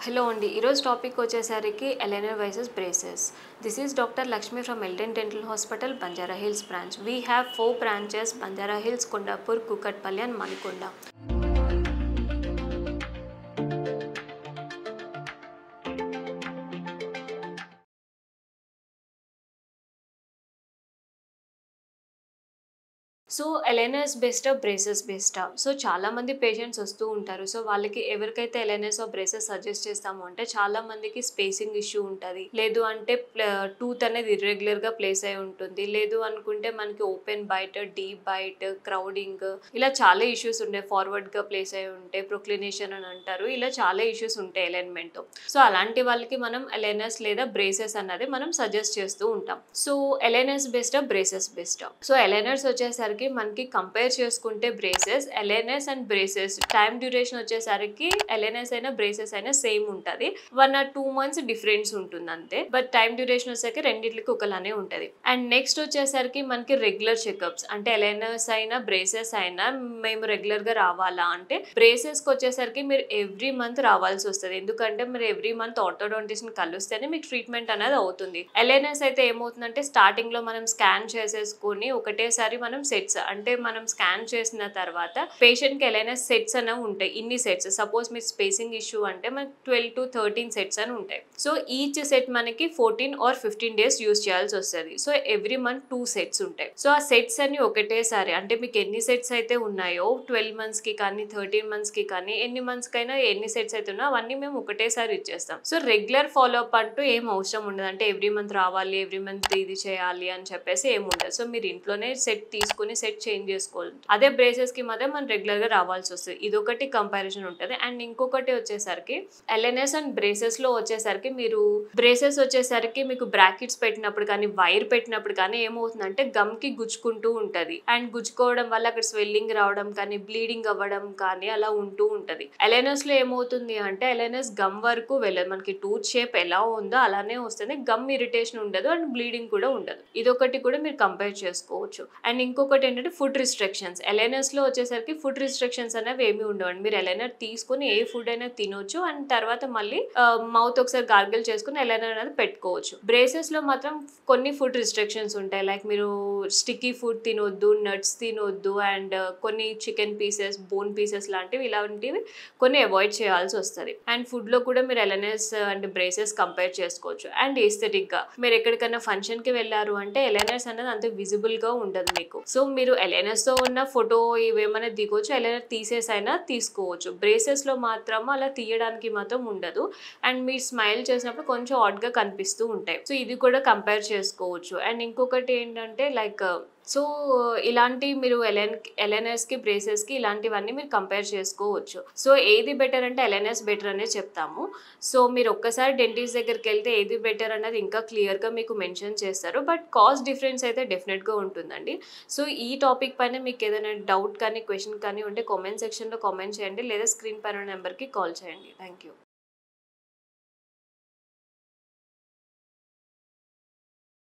Hello అండి. ఈరోజు topic వచ్చేసరికి aligner versus braces. This is doctor Lakshmi from Elden dental hospital, Banjara Hills branch. We have 4 branches: Banjara Hills, Kondapur, Kukatpally and Manikonda. So aligners బెస్టా? Braces బెస్టా? So చాలామంది patients వస్తూ ఉంటారు. సో వాళ్ళకి ఎవరికైతే ఎలైనర్స్ ఆర్ బ్రేసెస్ సజెస్ట్ చేస్తామో అంటే చాలా మందికి స్పేసింగ్ ఇష్యూ ఉంటది. లేదు అంటే టూత్ అనేది ఇర్రెగ్యులర్‌గా ప్లేస్ అయి ఉంటుంది. లేదు అనుకుంటే మనకి open bite, deep bite, crowding ఇలా చాలా ఇష్యూస్ ఉంటాయి. ఫార్వర్డ్‌గా ప్లేస్ అయి ఉంటే ప్రొక్లినేషన్ అని అంటారు. ఇలా చాలా ఇష్యూస్ ఉంటాయి ఎలైన్‌మెంట్‌తో. సో అలాంటి వాళ్ళకి మనం ఎలైనర్స్ లేదా బ్రేసెస్ అన్నది మనం సజెస్ట్ చేస్తూ ఉంటాం. సో ఎలైనర్స్ బెస్టా? బ్రేసెస్ బెస్టా? సో ఎలైనర్స్ వచ్చేసరికి మనకి కంపేర్ చేసుకుంటే braces, aligners and braces time duration వచ్చేసరికి ఎలైనర్స్ అయినా బ్రేసెస్ అయినా సేమ్ ఉంటుంది. 1 or 2 months డిఫరెన్స్ ఉంటుంది అంతే. బట్ టైం డ్యూరేషన్ వచ్చేసరికి రెండింటికి ఒకలానే ఉంటుంది. అండ్ నెక్స్ట్ వచ్చేసరికి మనకి రెగ్యులర్ చెకప్స్ అంటే ఎలైనర్స్ అయినా బ్రేసెస్ అయినా మేము రెగ్యులర్ గా రావాలా అంటే బ్రేసెస్ కి వచ్చేసరికి మీరు ఎవ్రీ మంత్ రావాల్సి వస్తుంది. ఎందుకంటే మీరు ఎవ్రీ మంత్ ఆర్థోడాంటిస్ట్ ని కలిస్తేనే మీకు ట్రీట్మెంట్ అనేది అవుతుంది. ఎలైనర్స్ అయితే ఏమవుతుందంటే స్టార్టింగ్ లో మనం స్కాన్ చేసేసుకుని ఒకటేసారి మనం సెట్స్ అంటే మనం స్కాన్ చేసిన తర్వాత పేషెంట్ కి ఎలైనర్ సెట్స్ అనేవి ఉంటాయి. ఇన్ని సెట్స్ సపోజ్ మీరు స్పేసింగ్ ఇష్యూ అంటే మనకి 12 to 13 సెట్స్ అని ఉంటాయి. సో ఈచ్ సెట్ మనకి 14 or 15 days యూస్ చేయాల్సి వస్తుంది. సో ఎవ్రీ మంత్ 2 సెట్స్ ఉంటాయి. సో ఆ సెట్స్ అన్ని ఒకటేసారి అంటే మీకు ఎన్ని సెట్స్ అయితే ఉన్నాయో 12 months కి కానీ 13 months కి కానీ ఎన్ని మంత్స్ కైనా ఎన్ని సెట్స్ అయితే ఉన్నాయో అవన్నీ మేము ఒకటేసారి ఇచ్చేస్తాం. సో రెగ్యులర్ ఫాలో అప్ అంటూ ఏం అవసరం ఉండదు. అంటే ఎవ్రీ మంత్ రావాలి, ఎవ్రీ మంత్ ఇది చేయాలి అని చెప్పేసి ఏముండదు. సో మీరు ఇంట్లోనే సెట్ తీసుకుని సెట్ చేంజ్ చేసుకోవాలి. అదే బ్రేసెస్ కి మాత్రం మనం రెగ్యులర్ గా రావాల్సి వస్తుంది. ఇదొకటి కంపారిజన్ ఉంటుంది. అండ్ ఇంకొకటి వచ్చేసరికి ఎల్ఎన్ఎస్ అండ్ బ్రేసెస్ లో వచ్చేసరికి మీరు బ్రేసెస్ వచ్చేసరికి మీకు బ్రాకెట్స్ పెట్టినప్పుడు కానీ వైర్ పెట్టినప్పుడు కానీ ఏమవుతుందంటే గమ్ కి గుచ్చుకుంటూ ఉంటది. అండ్ గుచ్చుకోవడం వల్ల అక్కడ స్వెల్లింగ్ రావడం కానీ బ్లీడింగ్ అవ్వడం కానీ అలా ఉంటూ ఉంటది. ఎల్ఎన్ఎస్ లో ఏమవుతుంది అంటే ఎల్ఎన్ఎస్ గమ్ వరకు వెళ్ళదు. మనకి టూత్ షేప్ ఎలా ఉందో అలానే వస్తుంది. గమ్ ఇరిటేషన్ ఉండదు అండ్ బ్లీడింగ్ కూడా ఉండదు. ఇదొకటి కూడా మీరు కంపేర్ చేసుకోవచ్చు. అండ్ ఇంకొకటి ఏంటంటే ఫుడ్ రిస్ట్రిక్షన్స్. ఎలైనర్స్ లో వచ్చేసరికి ఫుడ్ రిస్ట్రిక్షన్స్ అనేవి ఏమి ఉండవండి. మీరు ఎలైనర్ తీసుకుని ఏ ఫుడ్ అయినా తినొచ్చు అండ్ తర్వాత మళ్ళీ మౌత్ ఒకసారి గార్గిల్ చేసుకుని ఎలైనర్ అనేది పెట్టుకోవచ్చు. బ్రేసెస్ లో మాత్రం కొన్ని ఫుడ్ రిస్ట్రిక్షన్స్ ఉంటాయి. లైక్ మీరు స్టిక్కీ ఫుడ్ తినొద్దు, నట్స్ తినొద్దు అండ్ కొన్ని చికెన్ పీసెస్, బోన్ పీసెస్ లాంటివి ఇలాంటివి కొన్ని అవాయిడ్ చేయాల్సి వస్తుంది. అండ్ ఫుడ్ లో కూడా మీరు ఎలైనర్స్ అండ్ బ్రేసెస్ కంపేర్ చేసుకోవచ్చు. అండ్ ఎస్థెటిక్ గా మీరు ఎక్కడికైనా ఫంక్షన్ కి వెళ్ళారు అంటే ఎలైనర్స్ అనేది అంత విజిబుల్ గా ఉండదు మీకు. సో మీరు ఎలైనర్స్ తో ఉన్న ఫోటో ఇవేమైనా దిగొచ్చు, ఎలైనర్ తీసేసైనా తీసుకోవచ్చు. బ్రేసెస్ లో మాత్రం అలా తీయడానికి మాత్రం ఉండదు. అండ్ మీరు స్మైల్ చేసినప్పుడు కొంచెం ఆడ్ గా కనిపిస్తూ ఉంటాయి. సో ఇది కూడా కంపేర్ చేసుకోవచ్చు. అండ్ ఇంకొకటి ఏంటంటే లైక్ సో ఇలాంటి మీరు ఎలైనర్స్ కి బ్రేసెస్ కి ఇలాంటివన్నీ మీరు కంపేర్ చేసుకోవచ్చు. సో ఏది బెటర్ అంటే ఎలైనర్స్ బెటర్ అనే చెప్తాము. సో మీరు ఒక్కసారి డెంటిస్ట్ దగ్గరికి వెళ్తే ఏది బెటర్ అన్నది ఇంకా క్లియర్ గా మీకు మెన్షన్ చేస్తారు. బట్ కాస్ట్ డిఫరెన్స్ అయితే డెఫినెట్ గా ఉంటుందండి. సో ఈ టాపిక్ పైన మీకు ఏదైనా డౌట్ కానీ క్వశ్చన్ కానీ ఉంటే కామెంట్ సెక్షన్ లో కామెంట్ చేయండి లేదా స్క్రీన్ పైన నెంబర్ కి కాల్ చేయండి. Thank you.